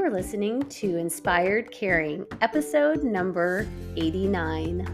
are listening to Inspired Caring, episode number 89.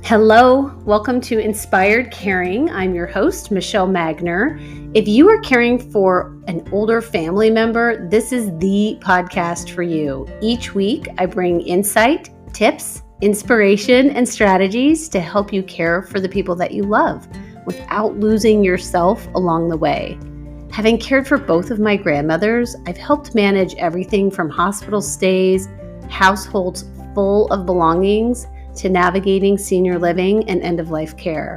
Hello, welcome to Inspired Caring. I'm your host, Michelle Magner. If you are caring for an older family member, this is the podcast for you. Each week, I bring insight, tips, inspiration, and strategies to help you care for the people that you love without losing yourself along the way. Having cared for both of my grandmothers, I've helped manage everything from hospital stays, households full of belongings, to navigating senior living and end-of-life care.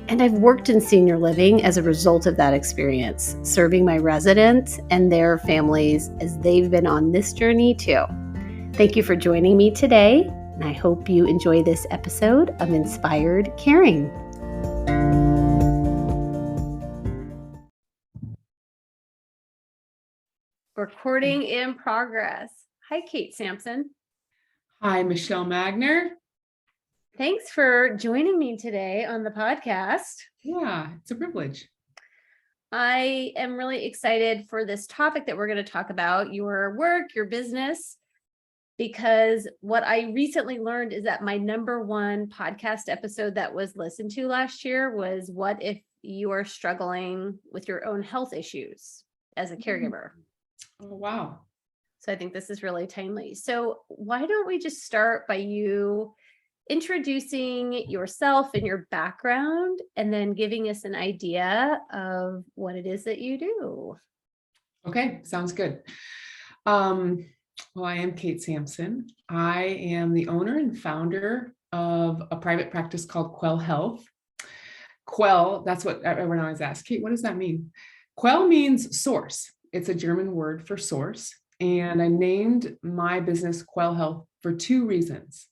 And I've worked in senior living as a result of that experience, serving my residents and their families as they've been on this journey too. Thank you for joining me today, and I hope you enjoy this episode of Inspired Caring. Recording in progress. Hi, Kate Sampson. Hi, Michelle Magner. Thanks for joining me today on the podcast. Yeah, it's a privilege. I am really excited for this topic that we're going to talk about, your work, your business, because what I recently learned is that my number one podcast episode that was listened to last year was what if you are struggling with your own health issues as a caregiver. Oh, wow. So I think this is really timely. So why don't we just start by you introducing yourself and your background, and then giving us an idea of what it is that you do. Okay, sounds good. Well, I am Kate Sampson. I am the owner and founder of a private practice called Quell Health. Quell, that's what everyone always asks. Kate, what does that mean? Quell means source. It's a German word for source. And I named my business Quell Health for two reasons.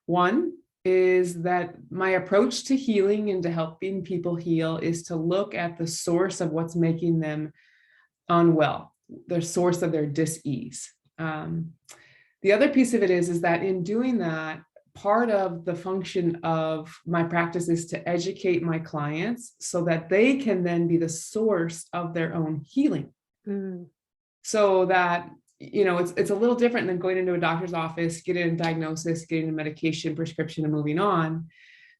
One is that my approach to healing and to helping people heal is to look at the source of what's making them unwell, the source of their dis-ease. The other piece of it is that in doing that, part of the function of my practice is to educate my clients so that they can then be the source of their own healing. So that it's a little different than going into a doctor's office, getting a diagnosis, getting a medication, prescription, and moving on.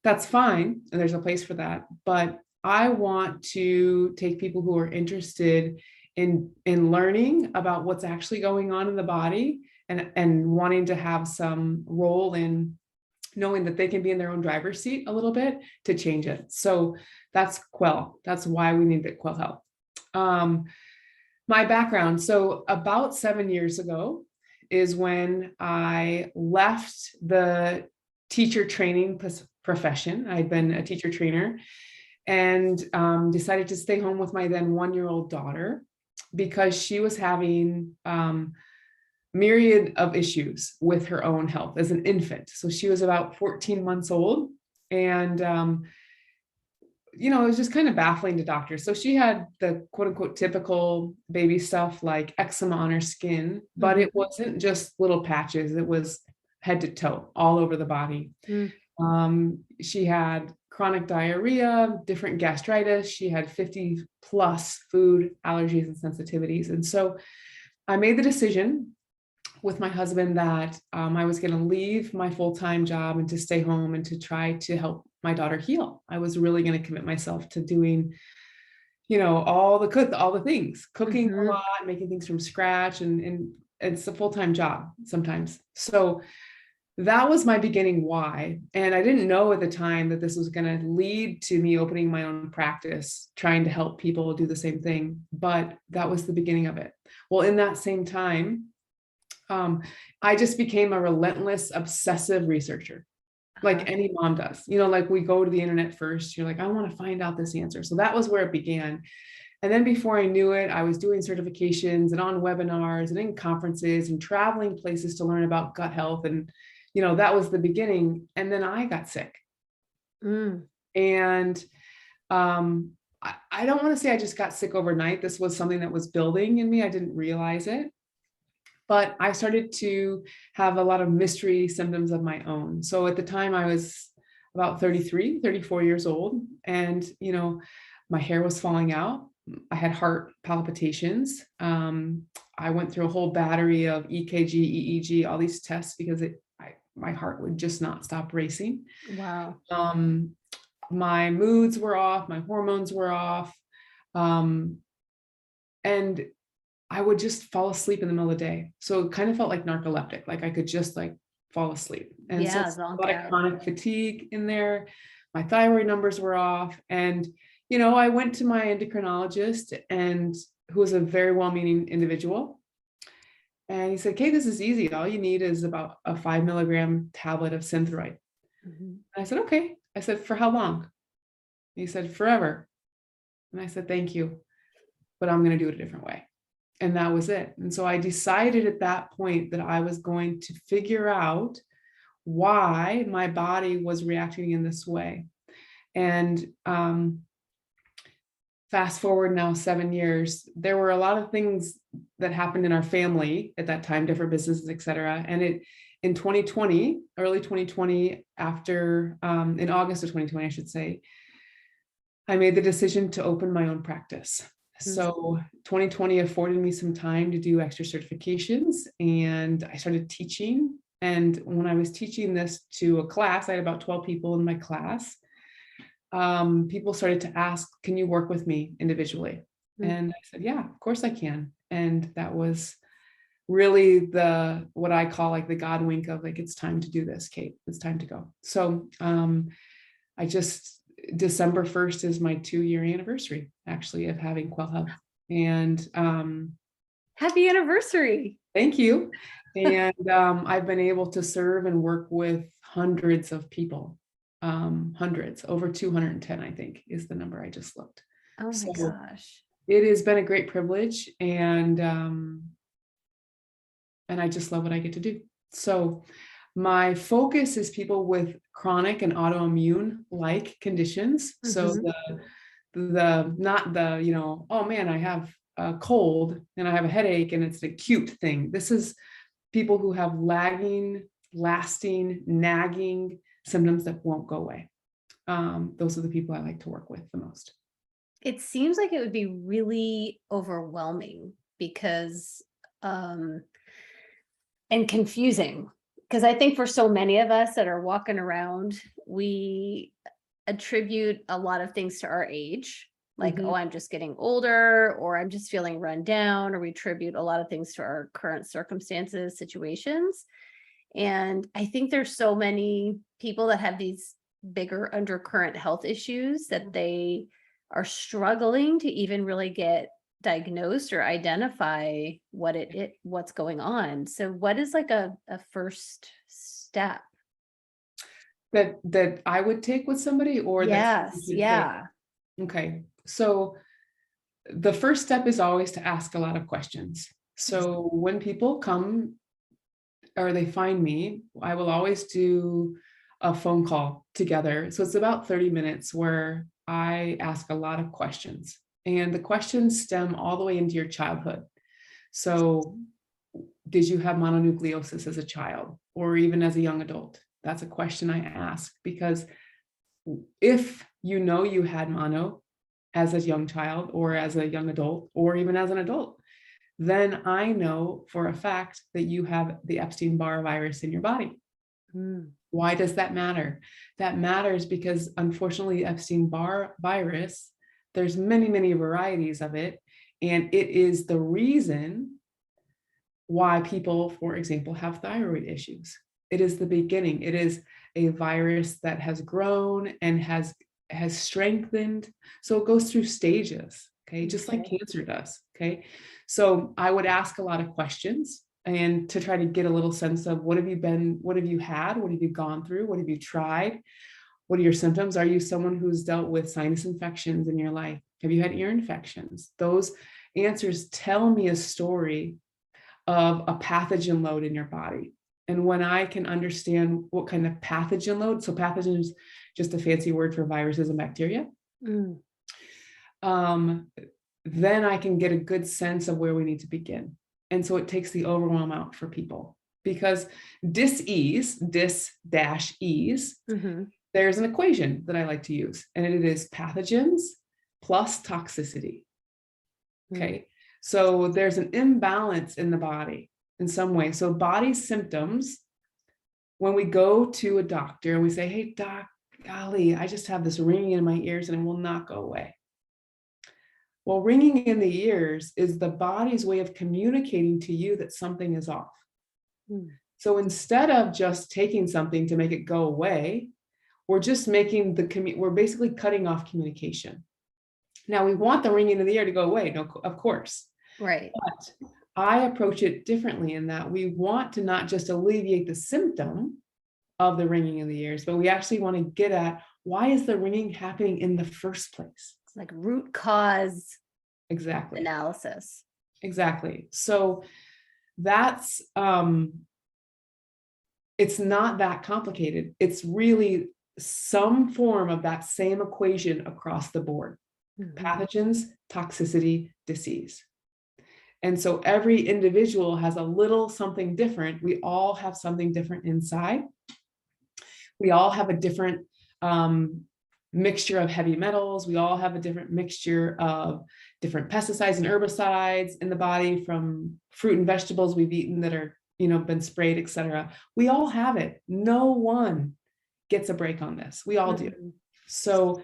That's fine, and there's a place for that. But I want to take people who are interested in learning about what's actually going on in the body and wanting to have some role in knowing that they can be in their own driver's seat a little bit to change it. So that's Quell. That's why we named it Quell Health. My background. So about 7 years ago is when I left the teacher training profession. I'd been a teacher trainer and decided to stay home with my then 1-year-old daughter because she was having myriad of issues with her own health as an infant. So she was about 14 months old, and it was just kind of baffling to doctors. So she had the quote unquote typical baby stuff like eczema on her skin, but it wasn't just little patches. It was head to toe, all over the body. She had chronic diarrhea, different gastritis. She had 50 plus food allergies and sensitivities. And so I made the decision with my husband that I was going to leave my full-time job and to stay home and to try to help my daughter heal. I was really going to commit myself to doing, all the things, cooking a lot, making things from scratch, and it's a full-time job sometimes. So that was my beginning why. And I didn't know at the time that this was going to lead to me opening my own practice, trying to help people do the same thing. But that was the beginning of it. Well, in that same time, I just became a relentless, obsessive researcher, like any mom does. Like we go to the internet first. You're like, I want to find out this answer. So that was where it began. And then before I knew it, I was doing certifications and on webinars and in conferences and traveling places to learn about gut health. And, that was the beginning. And then I got sick. And I don't want to say I just got sick overnight. This was something that was building in me. I didn't realize it. But I started to have a lot of mystery symptoms of my own. So at the time I was about 33, 34 years old. And, my hair was falling out. I had heart palpitations. I went through a whole battery of EKG, EEG, all these tests because my heart would just not stop racing. Wow. My moods were off, my hormones were off. And I would just fall asleep in the middle of the day. So it kind of felt like narcoleptic, like I could just like fall asleep. And so it's a zonk lot of out. chronic fatigue in there. My thyroid numbers were off. And, I went to my endocrinologist, and who was a very well-meaning individual. And he said, "Okay, this is easy. All you need is about a 5 milligram tablet of Synthroid." Mhm. I said, "Okay." I said, "For how long?" He said, "Forever." And I said, "Thank you, but I'm going to do it a different way." And that was it. And so I decided at that point that I was going to figure out why my body was reacting in this way. And fast forward now 7 years, there were a lot of things that happened in our family at that time, different businesses, et cetera. And in 2020, early 2020, in August of 2020, I should say, I made the decision to open my own practice. So 2020 afforded me some time to do extra certifications, and I started teaching. And when I was teaching this to a class, I had about 12 people in my class. People started to ask, "Can you work with me individually?" And I said, "Yeah, of course I can." And that was really what I call like the God wink of like, it's time to do this, Kate, it's time to go. So December 1st is my 2-year anniversary actually of having Quell Health. And happy anniversary. Thank you. And I've been able to serve and work with hundreds of people. Hundreds, over 210, I think is the number I just looked. Oh my gosh. It has been a great privilege, and I just love what I get to do. So my focus is people with chronic and autoimmune like conditions. So not the, oh man, I have a cold and I have a headache and it's an acute thing. This is people who have lagging, lasting, nagging symptoms that won't go away. Those are the people I like to work with the most. It seems like it would be really overwhelming because, and confusing, because I think for so many of us that are walking around, we attribute a lot of things to our age. Like, oh, I'm just getting older, or I'm just feeling run down, or we attribute a lot of things to our current circumstances, situations. And I think there's so many people that have these bigger undercurrent health issues that they are struggling to even really get diagnosed or identify what's going on. So what is like a first step that I would take with somebody, or yes yeah take? Okay, so the first step is always to ask a lot of questions. So when people come or they find me, I will always do a phone call together. So it's about 30 minutes where I ask a lot of questions, and the questions stem all the way into your childhood. So did you have mononucleosis as a child or even as a young adult? That's a question I ask, because if you had mono as a young child or as a young adult or even as an adult, then I know for a fact that you have the Epstein-Barr virus in your body. Why does that matter? That matters because unfortunately, Epstein-Barr virus, there's many, many varieties of it. And it is the reason why people, for example, have thyroid issues. It is the beginning. It is a virus that has grown and has strengthened. So it goes through stages, okay, just like cancer does, okay? So I would ask a lot of questions and to try to get a little sense of what have you had, what have you gone through, what have you tried, what are your symptoms? Are you someone who's dealt with sinus infections in your life? Have you had ear infections? Those answers tell me a story of a pathogen load in your body. And when I can understand what kind of pathogen load, so pathogen is just a fancy word for viruses and bacteria, then I can get a good sense of where we need to begin. And so it takes the overwhelm out for people, because dis-ease there's an equation that I like to use, and it is pathogens plus toxicity. Okay. So there's an imbalance in the body in some way. So body symptoms, when we go to a doctor and we say, hey, doc, golly, I just have this ringing in my ears and it will not go away. Well, ringing in the ears is the body's way of communicating to you that something is off. So instead of just taking something to make it go away, we're just making we're basically cutting off communication. Now we want the ringing in the ear to go away, no, of course. Right. But I approach it differently in that we want to not just alleviate the symptom of the ringing in the ears, but we actually want to get at, why is the ringing happening in the first place? It's like root cause analysis. Exactly. So that's, it's not that complicated. It's really some form of that same equation across the board. Pathogens, toxicity, disease. And so every individual has a little something different. We all have something different inside. We all have a different mixture of heavy metals. We all have a different mixture of different pesticides and herbicides in the body from fruit and vegetables we've eaten that are, been sprayed, et cetera. We all have it. No one gets a break on this. We all do. So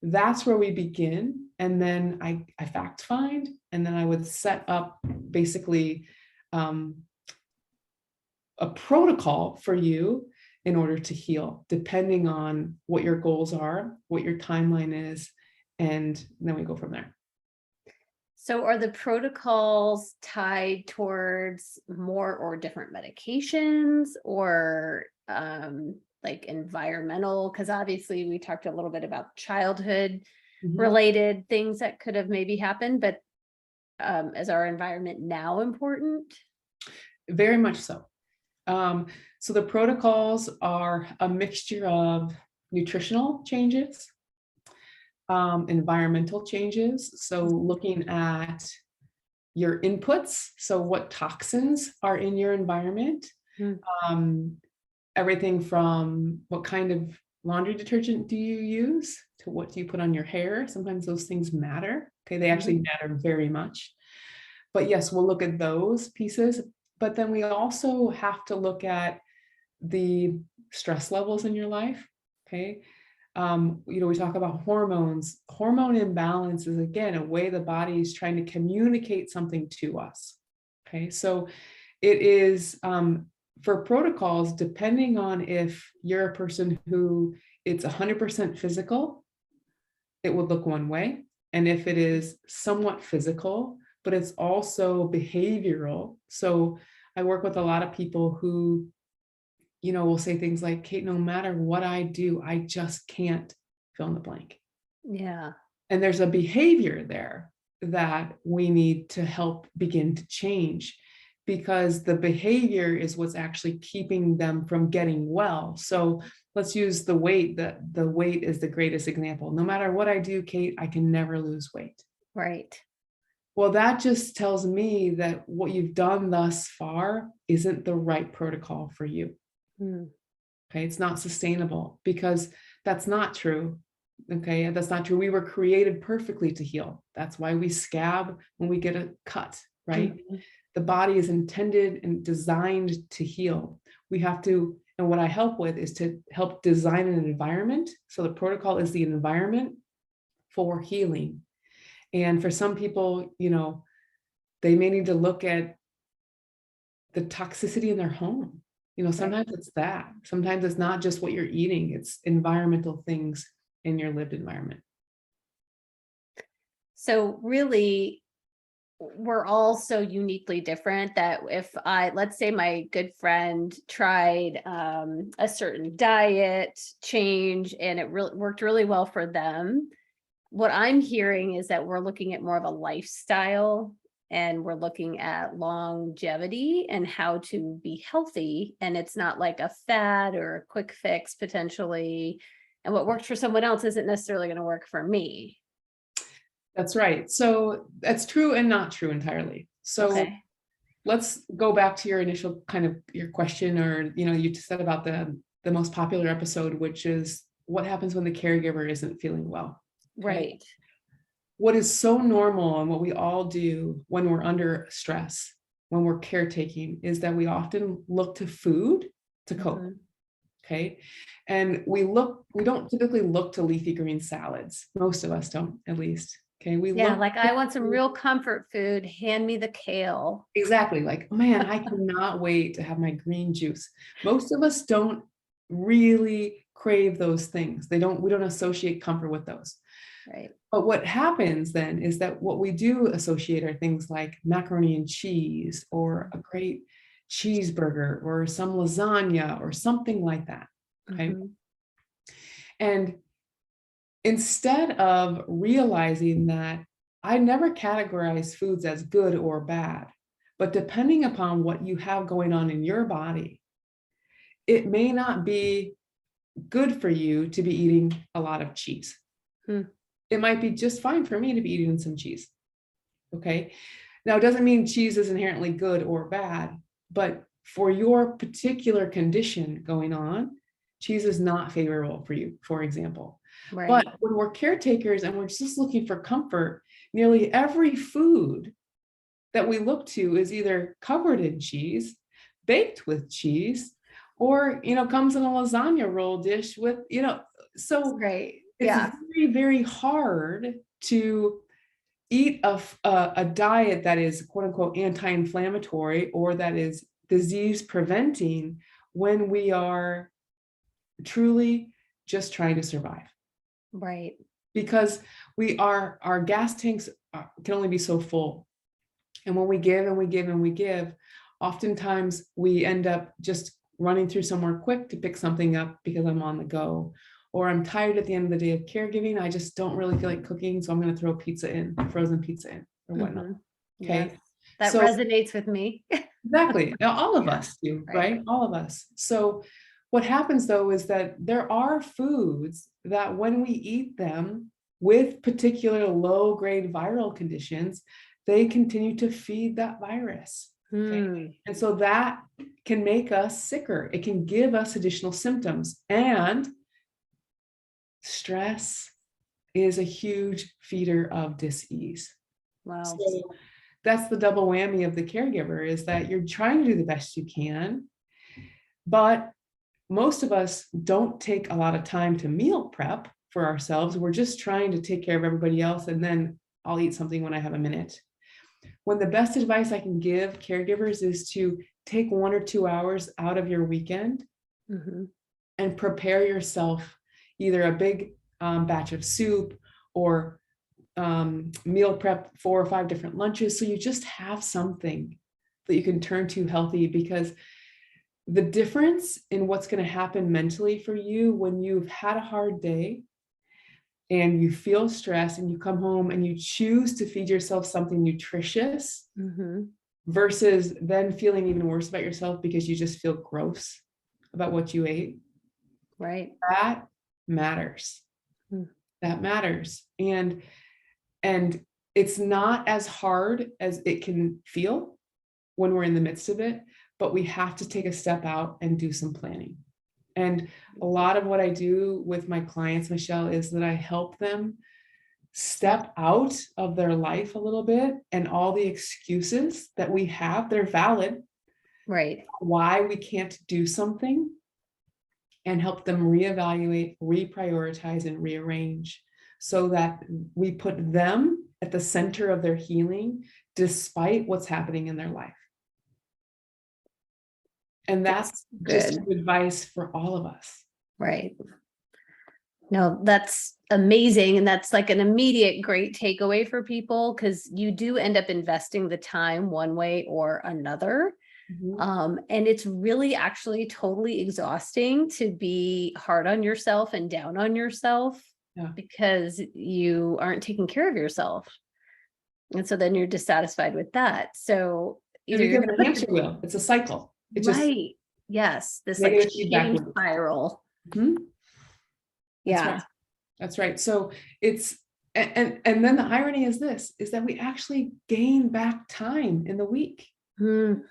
that's where we begin. And then I fact find, and then I would set up basically a protocol for you in order to heal, depending on what your goals are, what your timeline is, and then we go from there. So are the protocols tied towards more or different medications, or like environmental? Because obviously we talked a little bit about childhood related things that could have maybe happened, but is our environment now important? Very much so. So the protocols are a mixture of nutritional changes, environmental changes. So looking at your inputs. So what toxins are in your environment? Everything from what kind of laundry detergent do you use to what do you put on your hair? Sometimes those things matter. Okay, they actually matter very much. But yes, we'll look at those pieces. But then we also have to look at the stress levels in your life. Okay. We talk about hormones. Hormone imbalance is, again, a way the body is trying to communicate something to us. Okay. So it is, for protocols, depending on if you're a person who it's 100% physical, it would look one way. And if it is somewhat physical, but it's also behavioral. So I work with a lot of people who, will say things like, Kate, no matter what I do, I just can't fill in the blank. Yeah. And there's a behavior there that we need to help begin to change, because the behavior is what's actually keeping them from getting well. So let's use the weight. The weight is the greatest example. No matter what I do, Kate, I can never lose weight. Right. Well, that just tells me that what you've done thus far isn't the right protocol for you. Okay, it's not sustainable, because that's not true. Okay, that's not true. We were created perfectly to heal. That's why we scab when we get a cut, right? The body is intended and designed to heal. We have to, and what I help with is to help design an environment. So the protocol is the environment for healing. And for some people, they may need to look at the toxicity in their home. Sometimes it's that. Sometimes it's not just what you're eating, it's environmental things in your lived environment. So really, we're all so uniquely different that if let's say my good friend tried a certain diet change and it really worked really well for them, what I'm hearing is that we're looking at more of a lifestyle, and we're looking at longevity and how to be healthy. And it's not like a fad or a quick fix potentially. And what works for someone else isn't necessarily going to work for me. That's right. So that's true and not true entirely. So let's go back to your initial kind of your question, or, you said about the most popular episode, which is what happens when the caregiver isn't feeling well. Okay? Right. What is so normal and what we all do when we're under stress, when we're caretaking, is that we often look to food to cope. Mhm. Okay. And we don't typically look to leafy green salads. Most of us don't, at least. Okay. We Yeah, look like I want some real comfort food. Hand me the kale. exactly like, man, I cannot wait to have my green juice. Most of us don't really crave those things. We don't associate comfort with those. Right. But what happens then is that what we do associate are things like macaroni and cheese, or a great cheeseburger, or some lasagna, or something like that. Okay. Mhm. And instead of realizing that I never categorize foods as good or bad, but depending upon what you have going on in your body, it may not be good for you to be eating a lot of cheese. Hmm. It might be just fine for me to be eating some cheese. Okay. Now, it doesn't mean cheese is inherently good or bad, but for your particular condition going on, cheese is not favorable for you, for example. But Right. when we're caretakers and we're just looking for comfort, nearly every food that we look to is either covered in cheese, baked with cheese, or, comes in a lasagna roll dish with, so Right. it's Yeah. very, very hard to eat a diet that is quote unquote anti-inflammatory or that is disease preventing when we are truly just trying to survive, Right. because our gas tanks can only be so full. And when we give and we give and we give, oftentimes we end up just running through somewhere quick to pick something up because I'm on the go, or I'm tired at the end of the day of caregiving. I just don't really feel like cooking, so I'm going to throw frozen pizza in, or whatnot. Mhm. Yes. Okay. That So resonates with me. exactly. Now, all of Yeah. us do, Right. right? All of us. So what happens though is that there are foods that when we eat them with particular low grade viral conditions, they continue to feed that virus. Okay. Hmm. And so that can make us sicker. It can give us additional symptoms. And stress is a huge feeder of dis-ease. Wow. So that's the double whammy of the caregiver, is that you're trying to do the best you can, but most of us don't take a lot of time to meal prep for ourselves. We're just trying to take care of everybody else, and then I'll eat something when I have a minute. When the best advice I can give caregivers is to take 1 or 2 hours out of your weekend Mhm. and prepare yourself either a big batch of soup, or meal prep 4 or 5 different lunches, so you just have something that you can turn to healthy. Because the difference in what's going to happen mentally for you when you've had a hard day and you feel stressed and you come home and you choose to feed yourself something nutritious, Mhm. versus then feeling even worse about yourself because you just feel gross about what you ate, Right. that matters. Hmm. That matters. And it's not as hard as it can feel when we're in the midst of it, but we have to take a step out and do some planning. And a lot of what I do with my clients, Michelle, is that I help them step out of their life a little bit, and all the excuses that we have, they're valid, Right. why we can't do something, and help them reevaluate, reprioritize, and rearrange, so that we put them at the center of their healing despite what's happening in their life. And that's just Good. advice for all of us. Right. No, that's amazing. And that's like an immediate great takeaway for people, because you do end up investing the time one way or another. Mhm. And it's really actually totally exhausting to be hard on yourself and down on yourself Yeah. because you aren't taking care of yourself. And so then you're dissatisfied with that. So It either you're becomes going a to put hamster wheel. It's a cycle. It just right. Yes. This like negative feedback shame loop. spiral. Mhm. That's Yeah. right. That's right. So it's and then the irony is this, is that we actually gain back time in the week. Mm,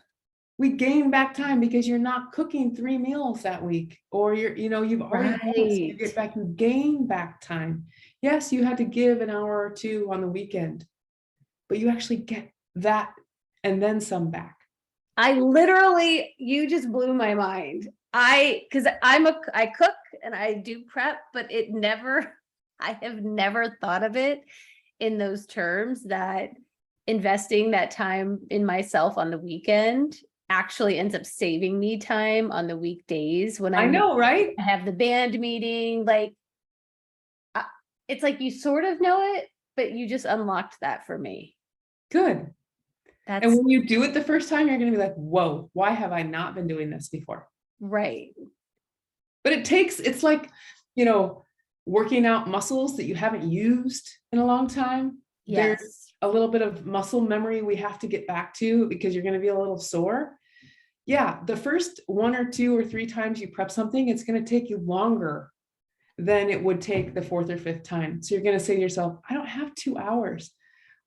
We gain back time because you're not cooking 3 meals that week, or you've already done it, so you Right. get back, you gain back time. Yes, you had to give an hour or two on the weekend, but you actually get that and then some back. You just blew my mind. Because I cook and I do prep, but I have never thought of it in those terms, that investing that time in myself on the weekend actually ends up saving me time on the weekdays when I know, right? I have the band meeting. Like, it's like you sort of know it, but you just unlocked that for me. Good. And That's when you do it the first time, you're going to be like, whoa, why have I not been doing this before? right. But it's like, you know, working out muscles that you haven't used in a long time. There's Yes. a little bit of muscle memory we have to get back to because you're going to be a little sore. Yeah, the first 1 or 2 or 3 times you prep something, it's going to take you longer than it would take the 4th or 5th time. So you're going to say to yourself, I don't have 2 hours.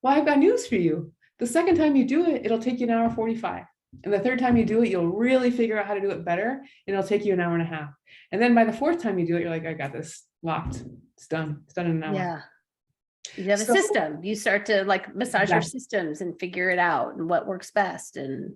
Well, I've got news for you. The second time you do it, it'll take you an hour 45. And the third time you do it, you'll really figure out how to do it better. And it'll take you an hour and a half. And then by the 4th time you do it, you're like, I got this locked. It's done. It's done in an hour. Yeah. You have a So, system. You start to like massage your exactly. systems and figure it out and what works best. And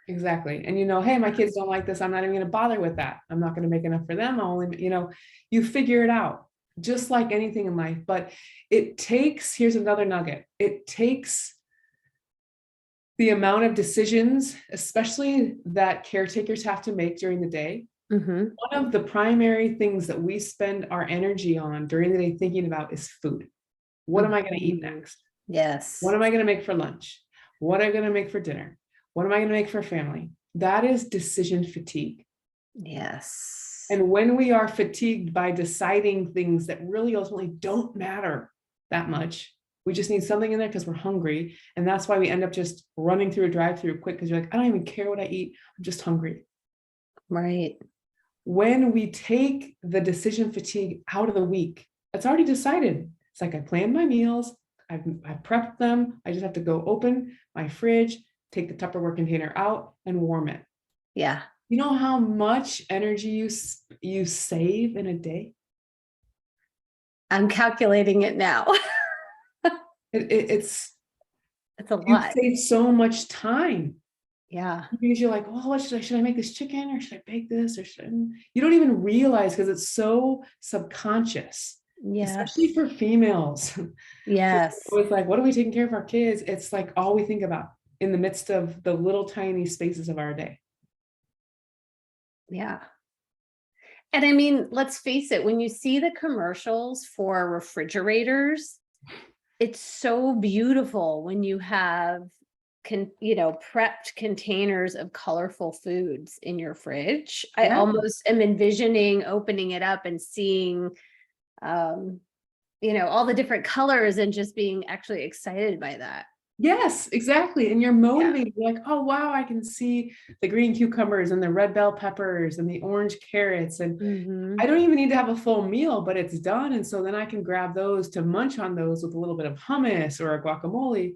Exactly. And hey, my kids don't like this. I'm not even going to bother with that. I'm not going to make enough for them. I'll only, you figure it out just like anything in life. But here's another nugget. It takes the amount of decisions, especially that caretakers have to make during the day. mm-hmm. One of the primary things that we spend our energy on during the day thinking about is food. What am I going to eat next? Yes. What am I going to make for lunch? What am I going to make for dinner? What am I going to make for family? That is decision fatigue. Yes. And when we are fatigued by deciding things that really ultimately don't matter that much, we just need something in there because we're hungry. And that's why we end up just running through a drive-through quick because you're like, I don't even care what I eat. I'm just hungry. Right. When we take the decision fatigue out of the week, it's already decided. It's like I planned my meals. I've prepped them. I just have to go open my fridge, take the Tupperware container out and warm it. Yeah. You know how much energy you save in a day? I'm calculating it now. It's a you lot. save so much time. Yeah. Because you're like, well, should I make this chicken or should I bake this or you don't even realize because it's so subconscious, Yes. especially for females. Yes. It's like, what are we taking care of our kids? It's like all we think about in the midst of the little tiny spaces of our day. Yeah. And I mean, let's face it, when you see the commercials for refrigerators, it's so beautiful when you have prepped containers of colorful foods in your fridge. I Yeah. almost am envisioning opening it up and seeing all the different colors and just being actually excited by that. Yes, exactly. And you're motivated. You're like, oh, wow, I can see the green cucumbers and the red bell peppers and the orange carrots. And I don't even need to have a full meal, but it's done. And so then I can grab those to munch on those with a little bit of hummus or a guacamole.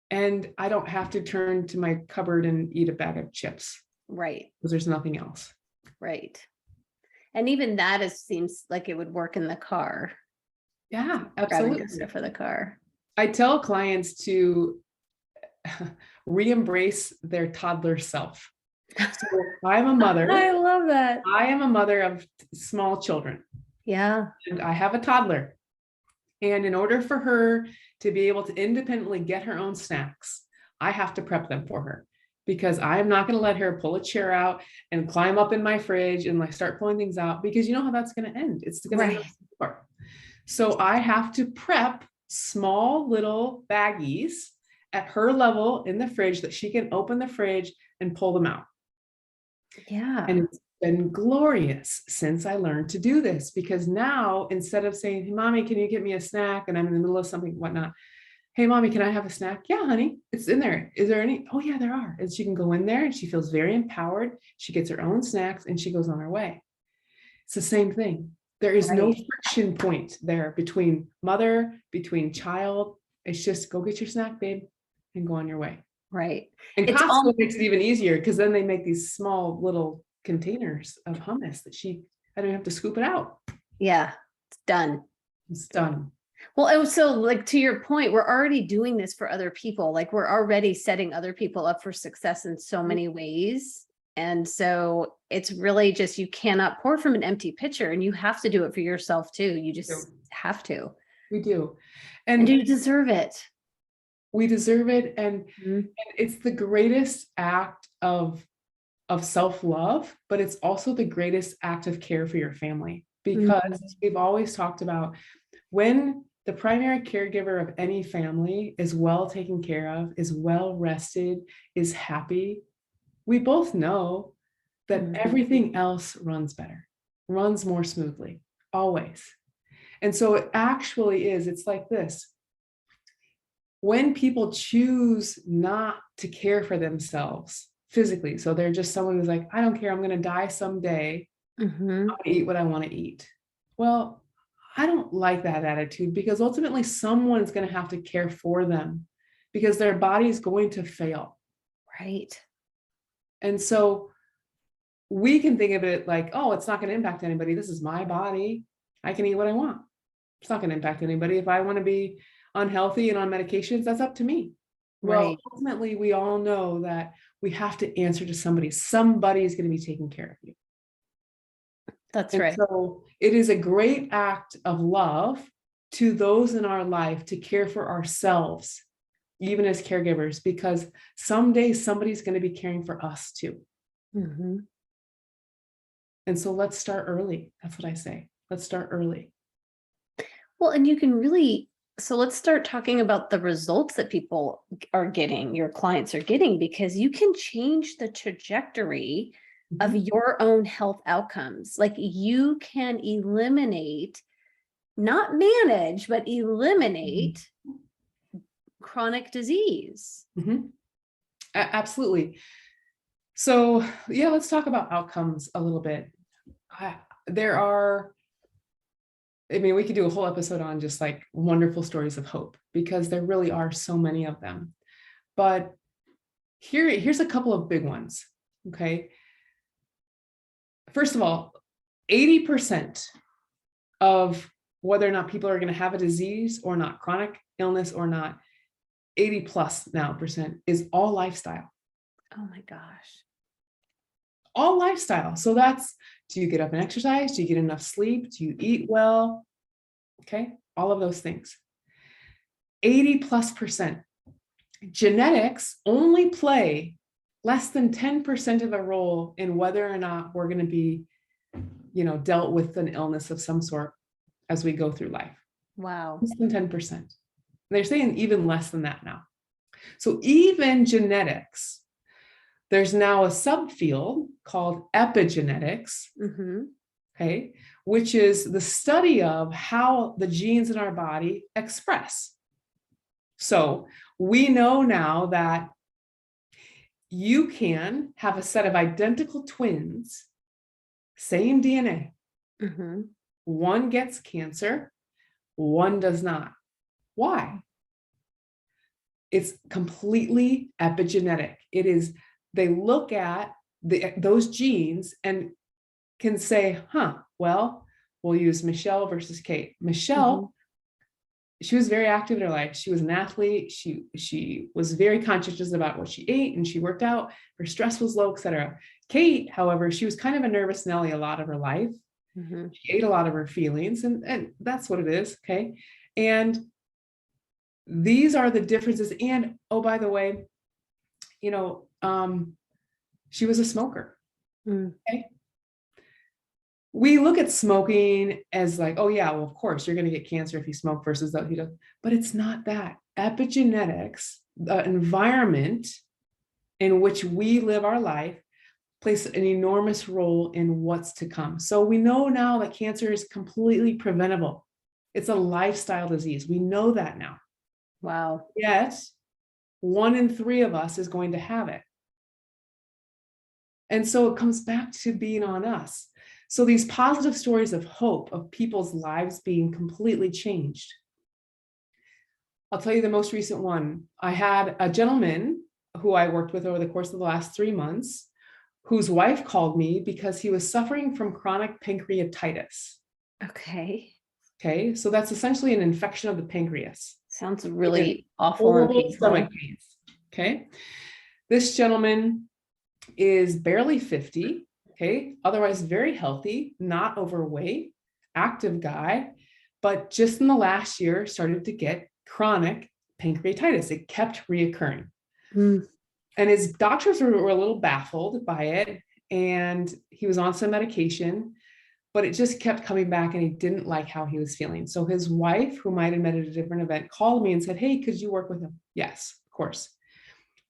And I don't have to turn to my cupboard and eat a bag of chips. Right. Because there's nothing else. Right. And even that seems like it would work in the car. Yeah, absolutely. Stuff for the car. I tell clients to re-embrace their toddler self. So I'm a mother. I love that. I am a mother of small children. Yeah. And I have a toddler. And in order for her to be able to independently get her own snacks, I have to prep them for her because I'm not going to let her pull a chair out and climb up in my fridge and like start pulling things out because you know how that's going to end. It's going to end up on the floor. So I have to prep small little baggies at her level in the fridge that she can open the fridge and pull them out. Yeah. And it's been glorious since I learned to do this because now instead of saying, hey, mommy, can you get me a snack? And I'm in the middle of something, whatnot. Hey, mommy, can I have a snack? Yeah, honey, it's in there. Is there any? Oh, yeah, there are. And she can go in there and she feels very empowered. She gets her own snacks and she goes on her way. It's the same thing. There is no friction point there between mother, between child. It's just go get your snack, babe, and go on your way. Right. And It's Costco all, makes it even easier because then they make these small little containers of hummus that I don't have to scoop it out. yeah, it's done. It's done. Well, and so like to your point, we're already doing this for other people. Like we're already setting other people up for success in so many ways. And so it's really just, you cannot pour from an empty pitcher, and you have to do it for yourself too. You just have to. We do. And And you deserve it. we deserve it. And Mhm. it's the greatest act of self-love, but it's also the greatest act of care for your family, because we've always talked about when the primary caregiver of any family is well taken care of, is well rested, is happy, we both know that Mhm. everything else runs better, runs more smoothly, always. And so it actually is, it's like this. When people choose not to care for themselves physically, so they're just someone who's like, I don't care, I'm going to die someday, Mhm. I'll eat what I want to eat. Well, I don't like that attitude, because ultimately someone's going to have to care for them, because their body is going to fail. Right. And so we can think of it like, oh, it's not going to impact anybody. This is my body. I can eat what I want. It's not going to impact anybody. If I want to be unhealthy and on medications, that's up to me. Well, Right. ultimately, we all know that we have to answer to somebody. Somebody is going to be taking care of you. That's And right. so it is a great act of love to those in our life to care for ourselves, even as caregivers, because someday somebody's going to be caring for us too. Mhm. And so let's start early. That's what I say. Let's start early. Well, and you can really, so let's start talking about the results that people are getting, your clients are getting, because you can change the trajectory of Mhm. your own health outcomes. Like you can eliminate, not manage, but eliminate chronic disease. Mhm. Absolutely. So, yeah, let's talk about outcomes a little bit. There are, I mean, we could do a whole episode on just like wonderful stories of hope, because there really are so many of them. But here's a couple of big ones. Okay. First of all, 80% of whether or not people are going to have a disease or not, chronic illness or not, 80 plus now percent is all lifestyle. Oh my gosh. All lifestyle. So that's, do you get up and exercise? Do you get enough sleep? Do you eat well? Okay. All of those things. 80 plus percent. Genetics only play less than 10% of a role in whether or not we're going to be, dealt with an illness of some sort as we go through life. Wow. Less than 10%. They're saying even less than that now. So even genetics, there's now a subfield called epigenetics, Mm-hmm. okay, which is the study of how the genes in our body express. So we know now that you can have a set of identical twins, same DNA. Mm-hmm. One gets cancer, one does not. Why? It's completely epigenetic. It is, they look at those genes and can say, well, we'll use Michelle versus Kate. Michelle, she was very active in her life. She was an athlete. She was very conscientious about what she ate, and she worked out. Her stress was low, etc. Kate, however, she was kind of a nervous Nelly a lot of her life. Mm-hmm. She ate a lot of her feelings, and that's what it is. Okay. And these are the differences. And oh, by the way, she was a smoker. Mm. Okay. We look at smoking as like, oh yeah, well, of course you're going to get cancer if you smoke versus that he does, but it's not that. Epigenetics, the environment in which we live our life, plays an enormous role in what's to come. So we know now that cancer is completely preventable. It's a lifestyle disease. We know that now. Wow. Yet 1 in 3 of us is going to have it. And so it comes back to being on us. So these positive stories of hope, of people's lives being completely changed. I'll tell you the most recent one. I had a gentleman who I worked with over the course of the last 3 months, whose wife called me because he was suffering from chronic pancreatitis. Okay. Okay, so that's essentially an infection of the pancreas. Sounds really awful and Horrible painful. stomach pains. Okay, this gentleman is barely 50. Okay, otherwise very healthy, not overweight, active guy, but just in the last year started to get chronic pancreatitis. It kept reoccurring. Mm. And his doctors were a little baffled by it. And he was on some medication, but it just kept coming back and he didn't like how he was feeling. So his wife, whom I had met at a different event, called me and said, "Hey, could you work with him?" Yes, of course.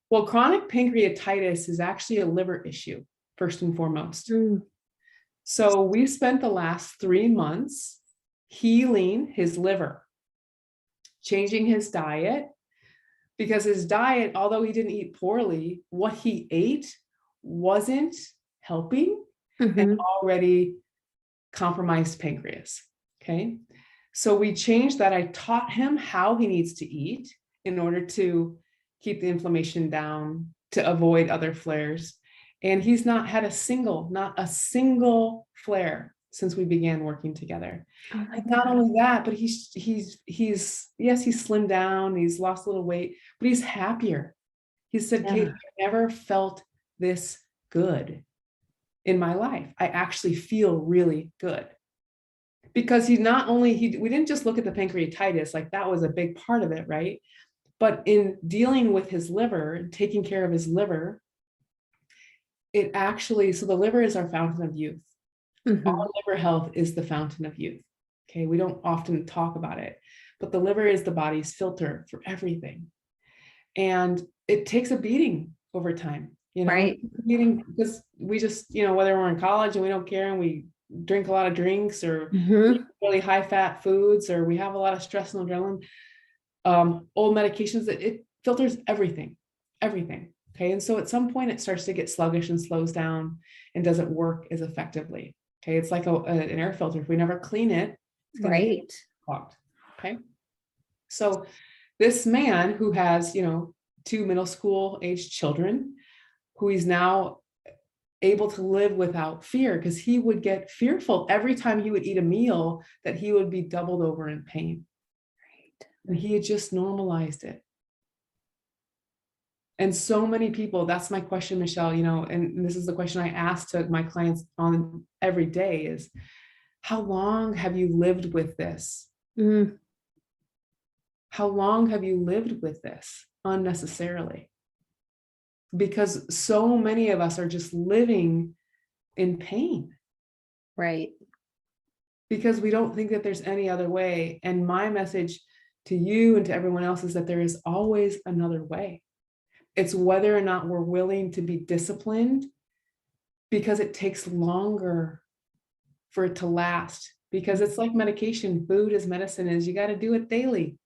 Well, chronic pancreatitis is actually a liver issue, first and foremost. Mm. So we spent the last 3 months healing his liver, changing his diet, because his diet, although he didn't eat poorly, what he ate wasn't helping and already compromised pancreas. Okay. So we changed that. I taught him how he needs to eat in order to keep the inflammation down, to avoid other flares. And he's not had not a single flare since we began working together. Oh my And not God. only that, but he's yes, he's slimmed down, he's lost a little weight, but he's happier. He said, "Kate, Yeah. I never felt this good in my life. I actually feel really good." Because we didn't just look at the pancreatitis, like that was a big part of it, right? But in dealing with his liver and taking care of his liver, so the liver is our fountain of youth. All liver health is the fountain of youth. Okay, we don't often talk about it, but the liver is the body's filter for everything. And it takes a beating over time, Right. beating because we just, whether we're in college and we don't care and we drink a lot of drinks or Mm-hmm. really high fat foods, or we have a lot of stress and adrenaline, old medications, that it filters everything. Okay. And so at some point it starts to get sluggish and slows down and doesn't work as effectively. Okay. It's like an air filter. If we never clean it, it's going to get Right. clogged. Okay. So this man who has, 2 middle school aged children, who he's now able to live without fear, because he would get fearful every time he would eat a meal that he would be doubled over in pain. Right. And he had just normalized it. And so many people, that's my question, Michelle, and this is the question I ask to my clients on every day is, how long have you lived with this? Mm. How long have you lived with this unnecessarily? Because so many of us are just living in pain. Right. Because we don't think that there's any other way. And my message to you and to everyone else is that there is always another way. It's whether or not we're willing to be disciplined, because it takes longer for it to last. Because it's like medication, food is medicine, is you got to do it daily.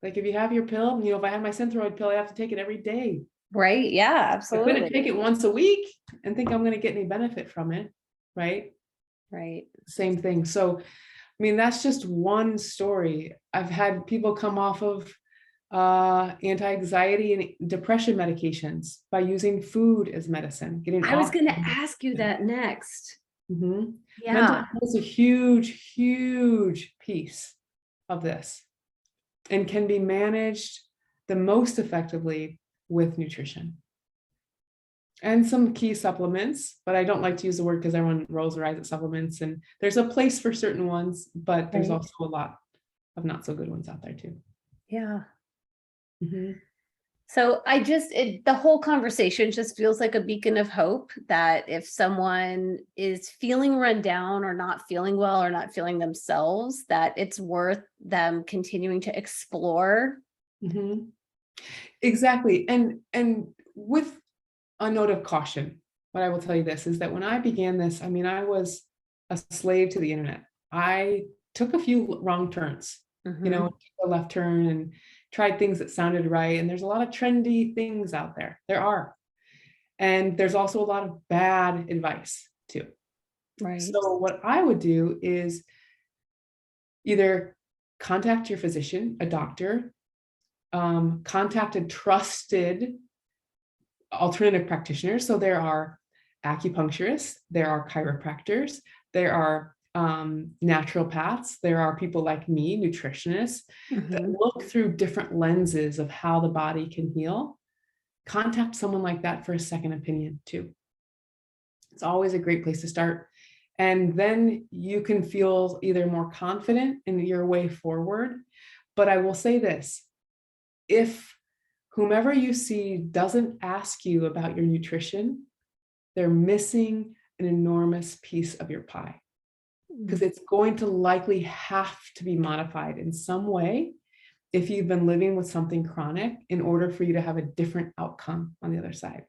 Like if you have your pill, if I have my Synthroid pill, I have to take it every day. Right. Yeah, I couldn't absolutely. take it once a week and think I'm going to get any benefit from it. Right. Right. Same thing. So, that's just one story. I've had people come off of anti-anxiety and depression medications by using food as medicine, getting I was off. going to ask you that next. Mental Yeah. health is a huge, huge piece of this and can be managed the most effectively with nutrition and some key supplements. But I don't like to use the word because everyone rolls their eyes at supplements, and there's a place for certain ones, but there's Right. also a lot of not so good ones out there too. Yeah. Mhm. So the whole conversation just feels like a beacon of hope that if someone is feeling run down or not feeling well or not feeling themselves, that it's worth them continuing to explore. Mhm. Exactly. And with a note of caution, what I will tell you this is that when I began this, I was a slave to the internet. I took a few wrong turns, Mm-hmm. took a left turn and tried things that sounded right. And there's a lot of trendy things out there. There are. And there's also a lot of bad advice too. Right. So what I would do is either contact your physician, a doctor, contact a trusted alternative practitioners. So there are acupuncturists, there are chiropractors, there are naturopaths, there are people like me, nutritionists, that look through different lenses of how the body can heal. Contact someone like that for a second opinion too. It's always a great place to start. And then you can feel either more confident in your way forward. But I will say this, if whomever you see doesn't ask you about your nutrition, they're missing an enormous piece of your pie, because it's going to likely have to be modified in some way if you've been living with something chronic in order for you to have a different outcome on the other side.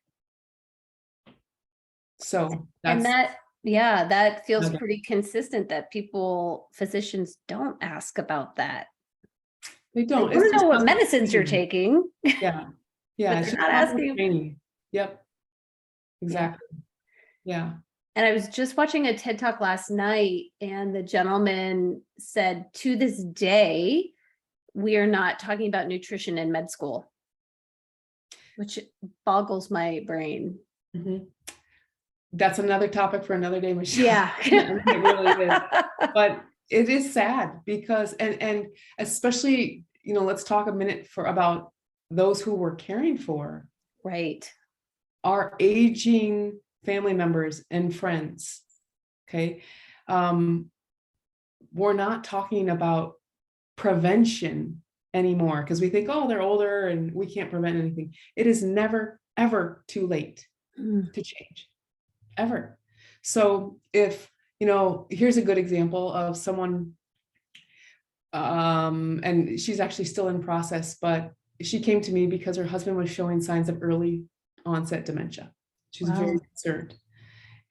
So and that feels okay. pretty consistent, that physicians don't ask about that. They don't. They want to know what medicines you're taking. Yeah. Yeah. But It's they're just not asking. training. Yep. Exactly. Yeah. And I was just watching a TED Talk last night, and the gentleman said, to this day, we are not talking about nutrition in med school, which boggles my brain. Mm-hmm. That's another topic for another day, Michelle. Yeah. It really is. But it is sad because, and especially, let's talk a minute about those who we're caring for. Right. Our aging family members and friends. Okay. We're not talking about prevention anymore because we think, oh, they're older and we can't prevent anything. It is never, ever too late to change. Ever. So if, here's a good example of someone, and she's actually still in process, but she came to me because her husband was showing signs of early onset dementia. She was very concerned.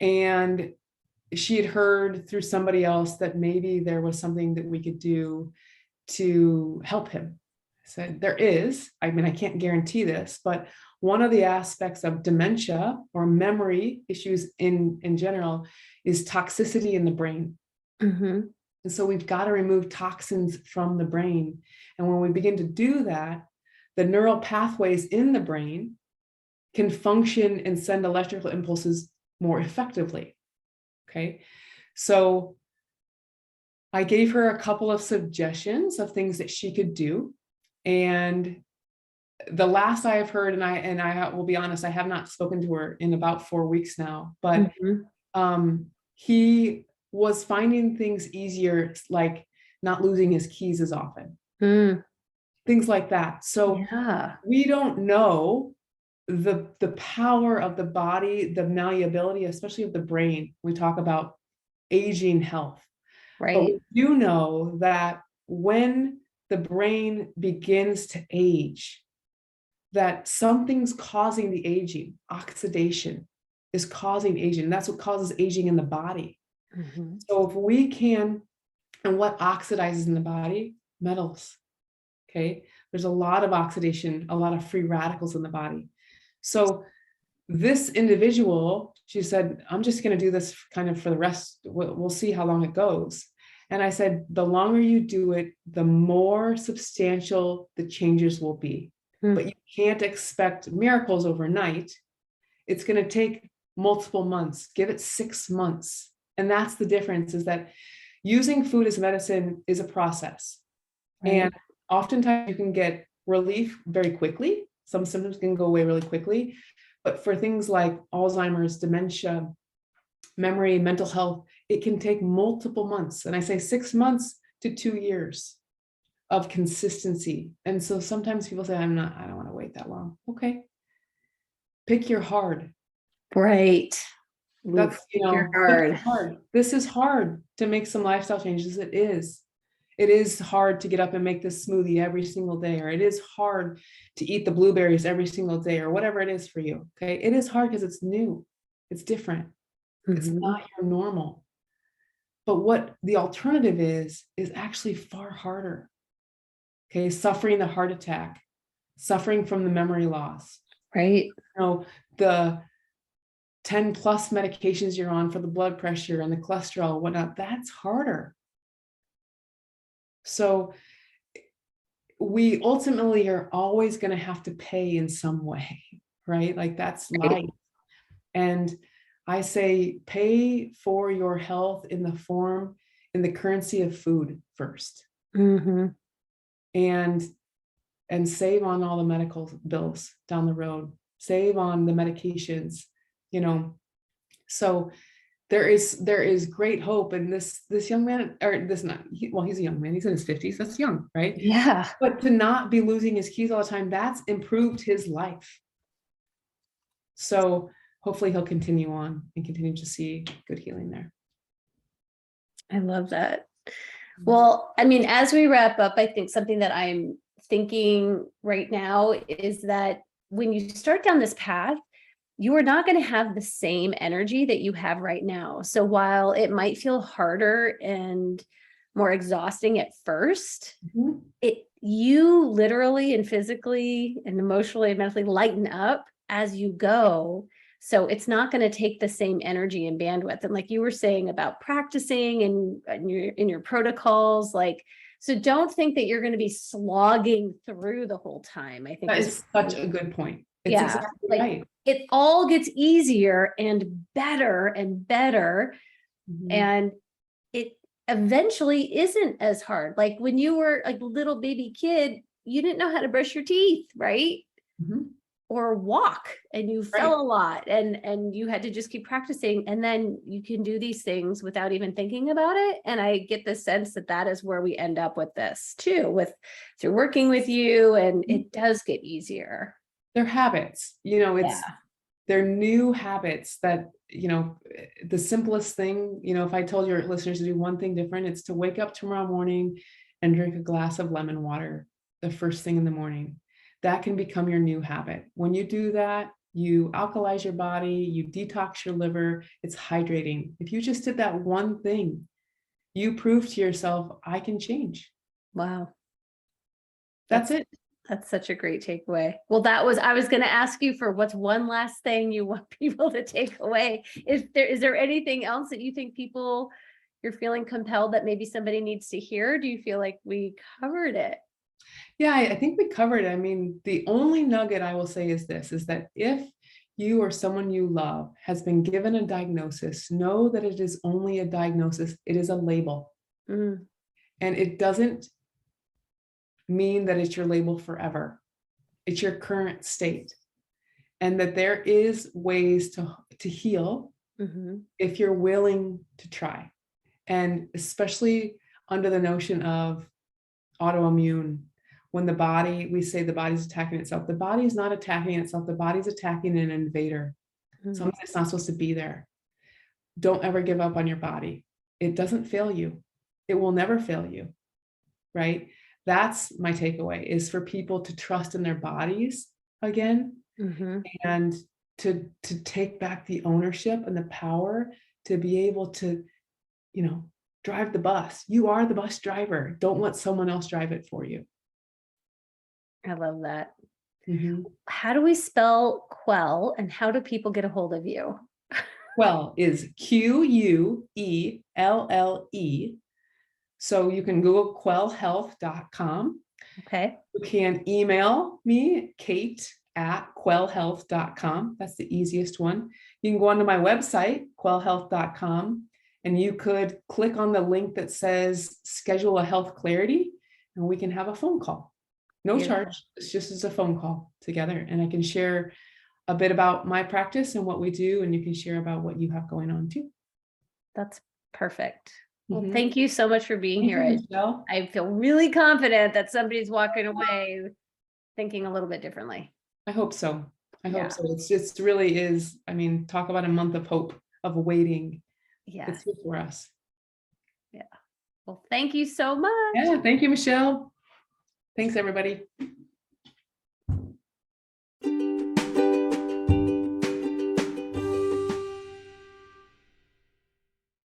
And she had heard through somebody else that maybe there was something that we could do to help him. I said, there is. I mean, I can't guarantee this, but one of the aspects of dementia or memory issues in general is toxicity in the brain. And so we've got to remove toxins from the brain. And when we begin to do that, the neural pathways in the brain can function and send electrical impulses more effectively. Okay. So I gave her a couple of suggestions of things that she could do. And the last I have heard, and I will be honest, I have not spoken to her in about 4 weeks now, but he was finding things easier, like not losing his keys as often, things like that. So we don't know the power of the body, the malleability, especially of the brain. We talk about aging health, right? But we do know that when the brain begins to age, that something's causing the aging. Oxidation is causing aging. That's what causes aging in the body. So if we can, and what oxidizes in the body? Metals. Okay. There's a lot of oxidation, a lot of free radicals in the body. So this individual, she said, I'm just going to do this kind of for the rest. We'll see how long it goes. And I said, the longer you do it, the more substantial the changes will be. But you can't expect miracles overnight. It's going to take multiple months. Give it 6 months. And that's the difference, is that using food as medicine is a process. And oftentimes you can get relief very quickly. Some symptoms can go away really quickly. But for things like Alzheimer's, dementia, memory, mental health, it can take multiple months. And I say 6 months to 2 years of consistency. And so sometimes people say, I don't want to wait that long. Okay. Pick your hard. Right. That's, hard. This is hard to make some lifestyle changes. It is. It is hard to get up and make this smoothie every single day, or it is hard to eat the blueberries every single day, or whatever it is for you. Okay. It is hard because it's new. It's different. It's not your normal. But what the alternative is actually far harder. Okay. Suffering the heart attack, suffering from the memory loss. Right. The 10 plus medications you're on for the blood pressure and the cholesterol and whatnot, that's harder. So we ultimately are always going to have to pay in some way, right? Like that's life. And I say, pay for your health in the currency of food first. Mm-hmm. And save on all the medical bills down the road, save on the medications, you know. So there is great hope. And this young man, or this not, he's a young man, he's in his 50s, that's young, right? Yeah. But to not be losing his keys all the time, that's improved his life. So hopefully he'll continue on and continue to see good healing there. I love that. Well, I mean, as we wrap up, I think something that I'm thinking right now is that when you start down this path, you are not going to have the same energy that you have right now. So while it might feel harder and more exhausting at first, you literally and physically and emotionally and mentally lighten up as you go. So it's not going to take the same energy and bandwidth. And like you were saying about practicing and in your protocols, like, so don't think that you're going to be slogging through the whole time. I think that is such a good point. It's exactly like, right. It all gets easier and better and better. And it eventually isn't as hard. Like when you were a little baby kid, you didn't know how to brush your teeth, right? Or walk, and you fell a lot, and you had to just keep practicing, and then you can do these things without even thinking about it. And I get the sense that that is where we end up with this too, through working with you, and it does get easier. They're habits, they're new habits that, the simplest thing, if I told your listeners to do one thing different, it's to wake up tomorrow morning and drink a glass of lemon water the first thing in the morning. That can become your new habit. When you do that, you alkalize your body, you detox your liver, it's hydrating. If you just did that one thing, you prove to yourself, I can change. Wow. That's it. That's such a great takeaway. Well, I was going to ask you for what's one last thing you want people to take away. Is there anything else that you think you're feeling compelled that maybe somebody needs to hear? Do you feel like we covered it? Yeah, I think we covered it. I mean, the only nugget I will say is this, is that if you or someone you love has been given a diagnosis, know that it is only a diagnosis. It is a label. And it doesn't mean that it's your label forever. It's your current state. And that there is ways to heal if you're willing to try. And especially under the notion of autoimmune, when we say the body's attacking itself, the body is not attacking itself. The body's attacking an invader, something that's not supposed to be there. Don't ever give up on your body. It doesn't fail you. It will never fail you, right? That's my takeaway, is for people to trust in their bodies again, and to take back the ownership and the power to be able to, drive the bus. You are the bus driver. Don't let someone else drive it for you. I love that. How do we spell Quell, and how do people get a hold of you? Quell is Quelle. So you can Google quellhealth.com. Okay. You can email me, kate@quellhealth.com. That's the easiest one. You can go onto my website, quellhealth.com, and you could click on the link that says schedule a health clarity, and we can have a phone call. No charge. It's just as a phone call together. And I can share a bit about my practice and what we do, and you can share about what you have going on too. That's perfect. Well, thank you so much for being here. Michelle. I feel really confident that somebody's walking away thinking a little bit differently. I hope so. I hope so. It's just really is. I mean, talk about a month of hope, of waiting. Yeah. It's here for us. Yeah. Well, thank you so much. Yeah. Thank you, Michelle. Thanks, everybody.